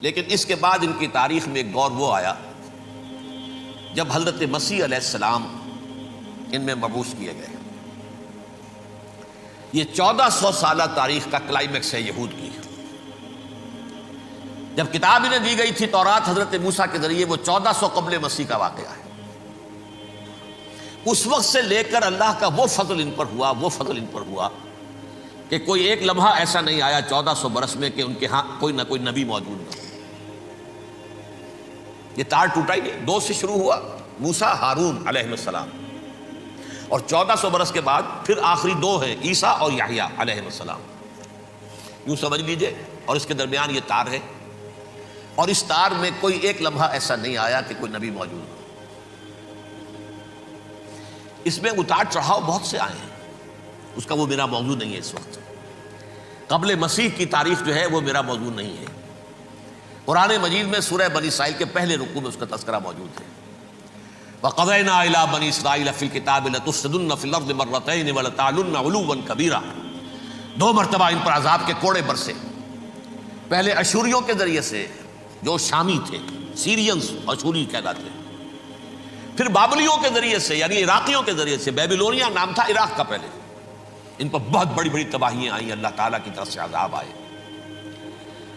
لیکن اس کے بعد ان کی تاریخ میں ایک دور وہ آیا جب حضرت مسیح علیہ السلام ان میں مبعوث کیے گئے۔ یہ 1400 سالہ تاریخ کا کلائمیکس ہے یہود کی۔ جب کتاب انہیں دی گئی تھی تورات حضرت موسیٰ کے ذریعے، وہ 1400 قبل مسیح کا واقعہ ہے۔ اس وقت سے لے کر اللہ کا وہ فضل ان پر ہوا کہ کوئی ایک لمحہ ایسا نہیں آیا 1400 برس میں کہ ان کے ہاں کوئی نہ کوئی نبی موجود نہ ہو۔ یہ تار ٹوٹا ہی نہیں، 2 سے شروع ہوا، موسیٰ ہارون علیہ السلام، اور 1400 برس کے بعد پھر آخری 2 ہیں، عیسیٰ اور یحییٰ علیہ السلام۔ یوں سمجھ لیجئے، اور اس کے درمیان یہ تار ہے، اور اس تار میں کوئی ایک لمحہ ایسا نہیں آیا کہ کوئی نبی موجود ہو۔ اس میں اتار چڑھاؤ بہت سے آئے ہیں، اس کا وہ میرا موضوع نہیں ہے اس وقت۔ قبل مسیح کی تاریخ جو ہے وہ میرا موضوع نہیں ہے۔ قرآن مجید میں سورہ بنی اسرائیل کے پہلے رکوع میں اس کا تذکرہ موجود ہے۔ وَقَضَيْنَا إِلَىٰ بَنِي إِسْرَائِيلَ فِي الْكِتَابِ لَتُفْسِدُنَّ فِي الْأَرْضِ مَرَّتَيْنِ وَلَتَعْلُنَّ عُلُوًّا كَبِيرًا۔ 2 مرتبہ ان پر عذاب کے کوڑے برسے، پہلے اشوریوں کے ذریعے سے جو شامی تھے، سیرینز اشوری کہلاتے ہیں، پھر بابلیوں کے ذریعے سے یعنی عراقیوں کے ذریعے سے، بیبیلونیا نام تھا عراق کا پہلے۔ ان پر بہت بڑی بڑی تباہیاں آئیں، اللہ تعالیٰ کی طرف سے عذاب آئے۔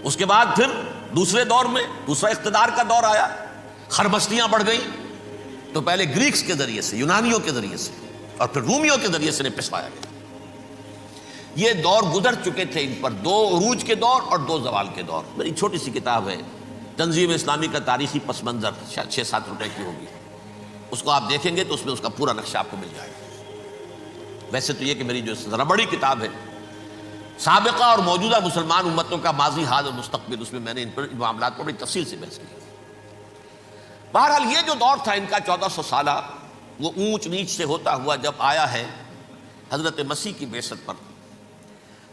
اس کے بعد پھر دوسرے دور میں دوسرا اقتدار کا دور آیا، خربستیاں بڑھ گئیں، تو پہلے گریکس کے ذریعے سے، یونانیوں کے ذریعے سے، اور پھر رومیوں کے ذریعے سے پسوایا گیا۔ یہ دور گزر چکے تھے ان پر، 2 عروج کے دور اور 2 زوال کے دور۔ میری چھوٹی سی کتاب ہے تنظیم اسلامی کا تاریخی پس منظر، شاید 6-7 روپے کی ہوگی، اس کو آپ دیکھیں گے تو اس میں اس کا پورا نقشہ آپ کو مل جائے گا۔ ویسے تو یہ کہ میری جو ذرا بڑی کتاب ہے سابقہ اور موجودہ مسلمان امتوں کا ماضی، حال اور مستقبل، اس میں میں نے ان معاملات پر بڑی تفصیل سے بحث کی۔ بہرحال یہ جو دور تھا ان کا 1400 سالہ، وہ اونچ نیچ سے ہوتا ہوا جب آیا ہے حضرت مسیح کی بعثت پر،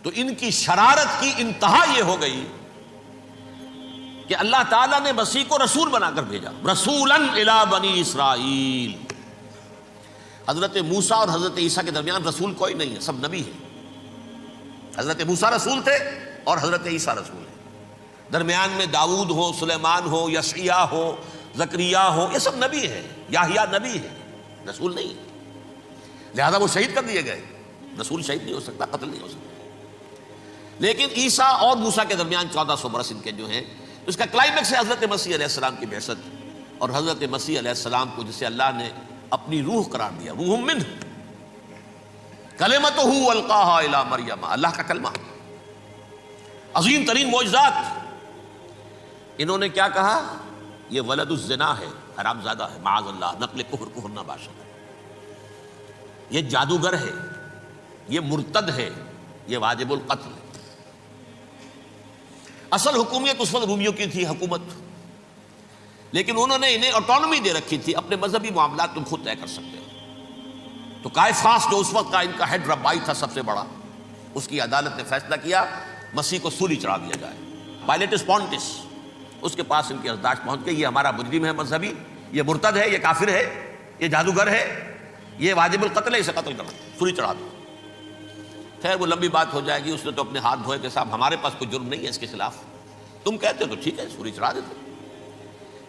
تو ان کی شرارت کی انتہا یہ ہو گئی کہ اللہ تعالیٰ نے مسیح کو رسول بنا کر بھیجا، رسولاً الی بنی اسرائیل۔ حضرت موسیٰ اور حضرت عیسیٰ کے درمیان رسول کوئی نہیں ہے، سب نبی ہیں۔ حضرت موسیٰ رسول تھے اور حضرت عیسیٰ رسول ہیں۔ درمیان میں داؤد ہو، سلیمان ہو، یشعیاء ہو، زکریہ ہو، یہ سب نبی ہیں، یحییٰ نبی ہے، رسول نہیں ہے۔ لہذا وہ شہید کر دیے گئے، رسول شہید نہیں ہو سکتا، قتل نہیں ہو سکتا۔ لیکن عیسیٰ اور موسیٰ کے درمیان 1400 برس ان کے جو ہیں، اس کا کلائمیکس ہے حضرت مسیح علیہ السلام کی بعثت، اور حضرت مسیح علیہ السلام کو جسے اللہ نے اپنی روح قرار دیا، روح منہ، کلمتہ القاہا الی مریم، اللہ کا کلمہ، عظیم ترین معجزات۔ انہوں نے کیا کہا؟ یہ ولد الزنا ہے، حرام زادہ ہے، معاذ اللہ، نقل کفر نہ باشد، یہ جادوگر ہے، یہ مرتد ہے، یہ واجب القتل ہے۔ اصل حکومت اس وقت رومیوں کی تھی حکومت، لیکن انہوں نے انہیں آٹونومی دے رکھی تھی، اپنے مذہبی معاملات تم خود طے کر سکتے ہو۔ تو کائفاس جو اس وقت کا ان کا ہیڈ ربائی تھا سب سے بڑا، اس کی عدالت نے فیصلہ کیا مسیح کو سولی چڑھا دیا جائے۔ پائلیٹس پونٹس، اس کے پاس ان کی یادداشت پہنچ گئی، یہ ہمارا مجرم ہے مذہبی، یہ مرتد ہے، یہ کافر ہے، یہ جادوگر ہے، یہ واجب القتل ہے، اسے قتل کرو، سولی چڑھا دو۔ خیر وہ لمبی بات ہو جائے گی، اس نے تو اپنے ہاتھ دھوئے کہ صاحب ہمارے پاس کوئی جرم نہیں ہے اس کے خلاف، تم کہتے ہو تو ٹھیک ہے، سولی چڑھا دیتے۔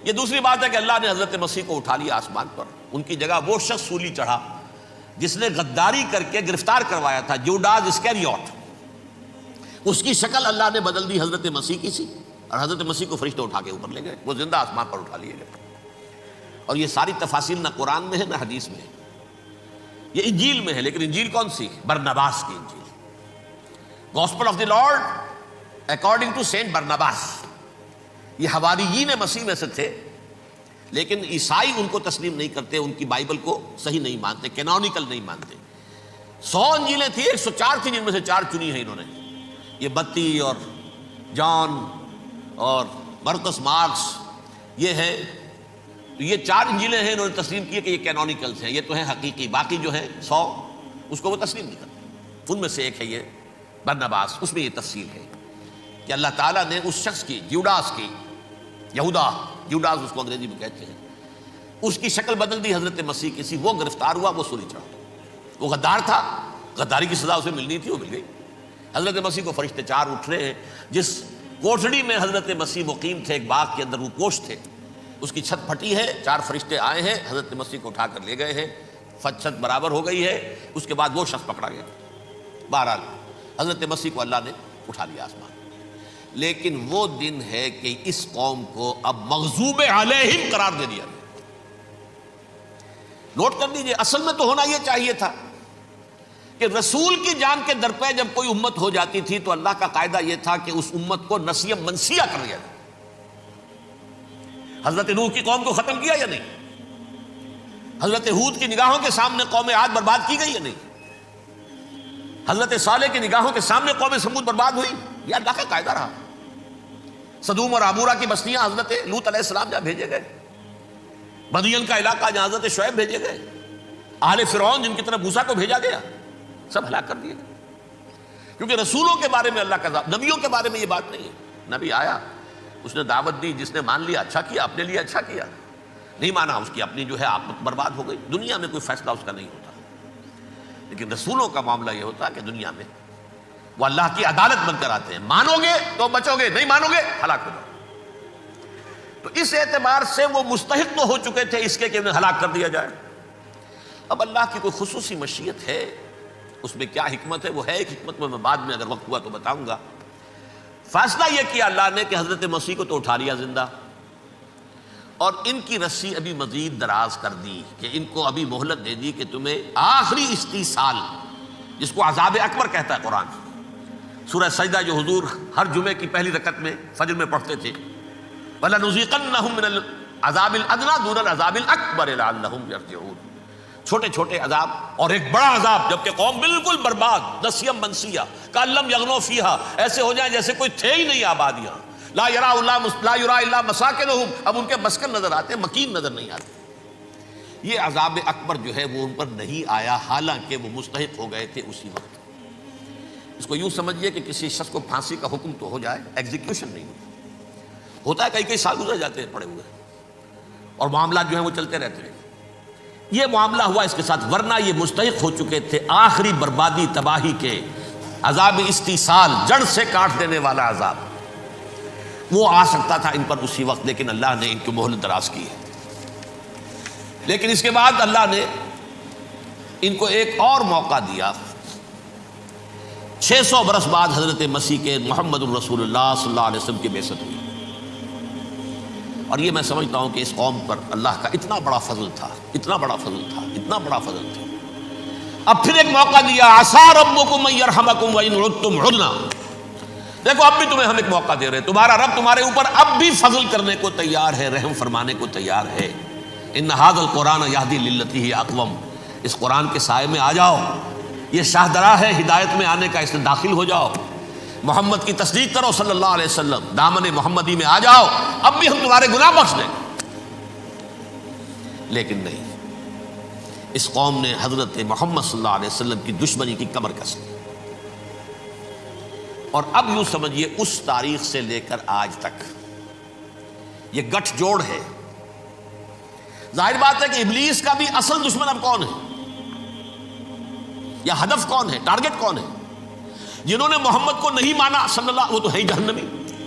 یہ دوسری بات ہے کہ اللہ نے حضرت مسیح کو اٹھا لیا آسمان پر، ان کی جگہ وہ شخص سولی چڑھا جس نے غداری کر کے گرفتار کروایا تھا، جوڈاس اسکیریوٹ، اس کی شکل اللہ نے بدل دی حضرت مسیح کی سی، اور حضرت مسیح کو فرشتے اٹھا کے اوپر لے گئے، وہ زندہ آسمان پر اٹھا لیے گئے۔ اور یہ ساری تفاصیل نہ قرآن میں ہے نہ حدیث میں ہے، یہ انجیل میں ہے۔ لیکن انجیل کون سی؟ برنباس کی انجیل، gospel of the Lord according to Saint Barnabas. یہ حواریین مسیح میں سے تھے، لیکن عیسائی ان کو تسلیم نہیں کرتے، ان کی بائبل کو صحیح نہیں مانتے، کینونیکل نہیں مانتے۔ 100 انجیلیں تھیں، 104 تھیں، جن میں سے 4 چنی ہیں انہوں نے، یہ بتی اور جان اور مرکس مارکس، یہ ہے، تو یہ 4 انجیلیں ہیں، انہوں نے تسلیم کی کہ یہ کینونیکلز ہیں، یہ تو ہیں حقیقی۔ باقی جو ہے 100 اس کو وہ تسلیم نہیں کرتے۔ ان میں سے ایک ہے یہ برنباس، اس میں یہ تفصیل ہے کہ اللہ تعالیٰ نے اس شخص کی، جیوڈاس کی، یہودا جیوڈاس اس کو انگریزی میں کہتے ہیں، اس کی شکل بدل دی حضرت مسیح کی سی، وہ گرفتار ہوا، وہ سولی چڑھا۔ وہ غدار تھا، غداری کی سزا اسے ملنی تھی، وہ مل گئی۔ حضرت مسیح کو فرشتے 4 اٹھ رہے ہیں، جس کوٹھڑی میں حضرت مسیح مقیم تھے، ایک باغ کے اندر وہ کوش تھے، اس کی چھت پھٹی ہے، 4 فرشتے آئے ہیں، حضرت مسیح کو اٹھا کر لے گئے ہیں، چھت برابر ہو گئی ہے، اس کے بعد وہ شخص پکڑا گیا۔ بہرحال حضرت مسیح کو اللہ نے اٹھا لیا آسمان۔ لیکن وہ دن ہے کہ اس قوم کو اب مغضوب علیہم قرار دے دیا گیا۔ نوٹ کر دیجئے، اصل میں تو ہونا یہ چاہیے تھا کہ رسول کی جان کے در پہ جب کوئی امت ہو جاتی تھی تو اللہ کا قاعدہ یہ تھا کہ اس امت کو نسیہ منسیہ کر دیا جائے۔ حضرت نوح کی قوم کو ختم کیا یا نہیں؟ حضرت ہود کی نگاہوں کے سامنے قوم عاد برباد کی گئی یا نہیں؟ حضرت صالح کی نگاہوں کے سامنے قوم سمود برباد ہوئی؟ یہ اللہ کا قاعدہ رہا۔ سدوم اور عمورہ کی بستیاں حضرت لوط علیہ السلام جہاں بھیجے گئے، مدین کا علاقہ جہاں حضرت شعیب بھیجے گئے، اہل فرعون جن کی طرف موسیٰ کو بھیجا گیا، سب ہلاک کر دیے گئے۔ کیونکہ رسولوں کے بارے میں اللہ کا نبیوں کے بارے میں یہ بات نہیں ہے۔ نبی آیا، اس نے دعوت دی، جس نے مان لیا اچھا کیا، اپنے لیے اچھا کیا، نہیں مانا اس کی اپنی جو ہے آپت برباد ہو گئی۔ دنیا میں کوئی فیصلہ اس کا نہیں ہوتا، لیکن رسولوں کا معاملہ یہ ہوتا ہے کہ دنیا میں وہ اللہ کی عدالت بن کر آتے ہیں، مانو گے تو بچو گے، نہیں مانو گے ہلاک ہو جاؤ۔ تو اس اعتبار سے وہ مستحق تو ہو چکے تھے اس کے کہ انہیں ہلاک کر دیا جائے۔ اب اللہ کی کوئی خصوصی مشیت ہے، اس میں کیا حکمت ہے؟ وہ ہے ایک حکمت، میں بعد میں اگر وقت ہوا تو بتاؤں گا۔ فیصلہ یہ کیا اللہ نے کہ حضرت مسیح کو تو اٹھا لیا زندہ، اور ان کی رسی ابھی مزید دراز کر دی کہ ان کو ابھی مہلت دے دی کہ تمہیں آخری استیصال، جس کو عذاب اکبر کہتا ہے قرآن، سورہ سجدہ جو حضور ہر جمعے کی پہلی رکعت میں فجر میں پڑھتے تھے، وَلَنُذِيقَنَّهُم مِّنَ الْعَذَابِ الْأَدْنَىٰ دُونَ الْعَذَابِ الْأَكْبَرِ لَعَلَّهُمْ يَرْجِعُونَ۔ چھوٹے چھوٹے عذاب اور ایک بڑا عذاب، جبکہ قوم بالکل برباد، نسیم منسیہ، کأن لم یغنوا فیہا، ایسے ہو جائیں جیسے کوئی تھے ہی نہیں آباد یہاں۔ لا یرا الا مساکنہم، اب ان کے مسکن نظر آتے، مکین نظر نہیں آتے۔ یہ عذاب اکبر جو ہے وہ ان پر نہیں آیا، حالانکہ وہ مستحق ہو گئے تھے اسی وقت۔ اس کو یوں سمجھیے کہ کسی شخص کو پھانسی کا حکم تو ہو جائے، ایگزیکیوشن نہیں ہوتا ہے، کئی سال گزر جاتے ہیں پڑے ہوئے، اور معاملات جو ہیں وہ چلتے رہتے ہیں۔ یہ معاملہ ہوا اس کے ساتھ، ورنہ یہ مستحق ہو چکے تھے آخری بربادی تباہی کے، عذاب استیصال، جڑ سے کاٹ دینے والا عذاب، وہ آ سکتا تھا ان پر اسی وقت، لیکن اللہ نے ان کی مہلت دراز کی ہے۔ لیکن اس کے بعد اللہ نے ان کو ایک اور موقع دیا۔ 600 برس بعد حضرت مسیح کے محمد الرسول اللہ صلی اللہ علیہ وسلم کی بعثت ہوئی، اور یہ میں سمجھتا ہوں کہ اس قوم پر اللہ کا اتنا بڑا فضل تھا، اتنا بڑا فضل تھا، اتنا بڑا فضل تھا۔ اب پھر ایک موقع دیا، عسیٰ ربکم ان یرحمکم وان عدتم عدنا۔ دیکھو اب بھی تمہیں ہم ایک موقع دے رہے ہیں، تمہارا رب تمہارے اوپر اب بھی فضل کرنے کو تیار ہے، رحم فرمانے کو تیار ہے۔ ان ھذا القرآن یہدی للتی ہی اقوم، اس قرآن کے سائے میں آ جاؤ، یہ شاہدرا ہے ہدایت میں آنے کا، اس میں داخل ہو جاؤ، محمد کی تصدیق کرو صلی اللہ علیہ وسلم، دامن محمدی میں آ جاؤ، اب بھی ہم تمہارے گناہ بخش دیں۔ لیکن نہیں، اس قوم نے حضرت محمد صلی اللہ علیہ وسلم کی دشمنی کی کمر کس لی، اور اب یوں سمجھیے اس تاریخ سے لے کر آج تک یہ گٹھ جوڑ ہے۔ ظاہر بات ہے کہ ابلیس کا بھی اصل دشمن اب کون ہے، یا ہدف کون ہے، ٹارگٹ کون ہے؟ جنہوں نے محمد کو نہیں مانا صلی اللہ، وہ تو ہے ہی جہنمی،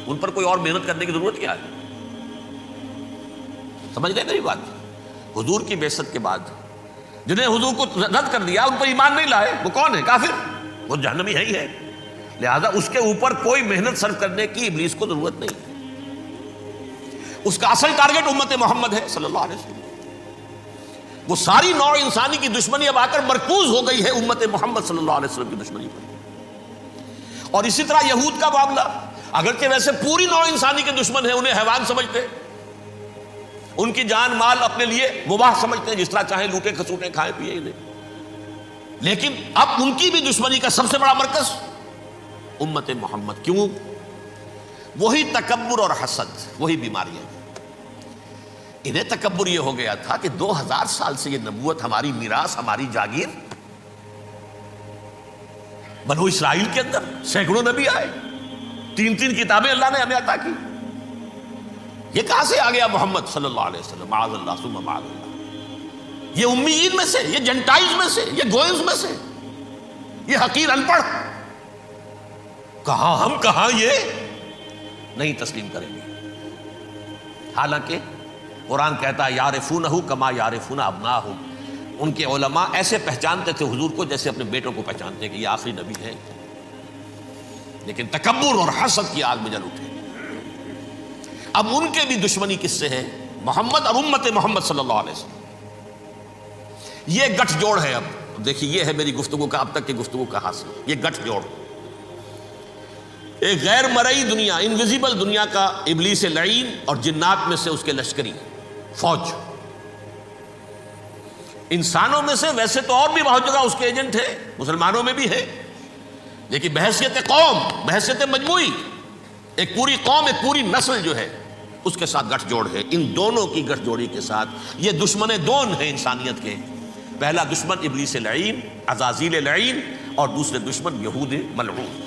ان پر کوئی اور محنت کرنے کی ضرورت کیا ہے؟ سمجھ گئے میری بات؟ حضور کی بعثت کے بعد جنہیں حضور کو رد کر دیا، ان پر ایمان نہیں لائے، وہ کون ہے؟ کافر، وہ جہنمی ہے ہی ہے۔ لہذا اس کے اوپر کوئی محنت صرف کرنے کی ابلیس کو ضرورت نہیں، اس کا اصل ٹارگٹ امت محمد ہے صلی اللہ علیہ وسلم۔ وہ ساری نوع انسانی کی دشمنی اب آ کر مرکوز ہو گئی ہے امت محمد صلی اللہ علیہ وسلم کی دشمنی پر۔ اور اسی طرح یہود کا معاملہ، اگرچہ ویسے پوری نوع انسانی کے دشمن ہیں، انہیں حیوان سمجھتے، ان کی جان مال اپنے لیے مباح سمجھتے ہیں، جس طرح چاہیں لوٹے کھسوٹے کھائیں پیئے انہیں، لیکن اب ان کی بھی دشمنی کا سب سے بڑا مرکز امت محمد۔ کیوں؟ وہی تکبر اور حسد، وہی بیماریاں۔ انہیں تکبر یہ ہو گیا تھا کہ 2000 سال سے یہ نبوت ہماری میراث، ہماری جاگیر، بنو اسرائیل کے اندر سینکڑوں نبی آئے، 3 کتابیں اللہ نے ہمیں عطا کی، یہ کہاں سے آ گیا محمد صلی اللہ علیہ وسلم؟ معاذ اللہ ثم معاذ اللہ، یہ امیین میں سے، یہ جنٹائلز میں سے، یہ گوئنز میں سے، یہ حقیر ان پڑھ، کہاں ہم کہاں یہ، نہیں تسلیم کریں گے. حالانکہ قرآن کہتا ہے یعرفونہ کما یعرفون ابناہم، ان کے علماء ایسے پہچانتے تھے حضور کو جیسے اپنے بیٹوں کو پہچانتے کہ یہ آخری نبی ہے. لیکن تکبر اور حسد کی آگ میں جل اٹھے. اب ان کے بھی دشمنی کس سے ہے؟ محمد اور امت محمد صلی اللہ علیہ وسلم. یہ گٹھ جوڑ ہے. اب دیکھیے یہ ہے میری گفتگو کا اب تک کی گفتگو کا حاصل، یہ گٹھ جوڑ. ایک غیر مرئی دنیا، انویزیبل دنیا کا ابلیس لعین اور جنات میں سے اس کے لشکری فوج. انسانوں میں سے ویسے تو اور بھی بہت جگہ اس کے ایجنٹ ہے، مسلمانوں میں بھی ہے، لیکن بحیثیت قوم، بحیثیت مجموعی، ایک پوری قوم، ایک پوری نسل جو ہے اس کے ساتھ گٹھ جوڑ ہے. ان دونوں کی گٹھ جوڑی کے ساتھ یہ دشمن دون ہیں انسانیت کے. پہلا دشمن ابلیس لعین، عزازیل لعین، اور دوسرے دشمن یہود ملعون.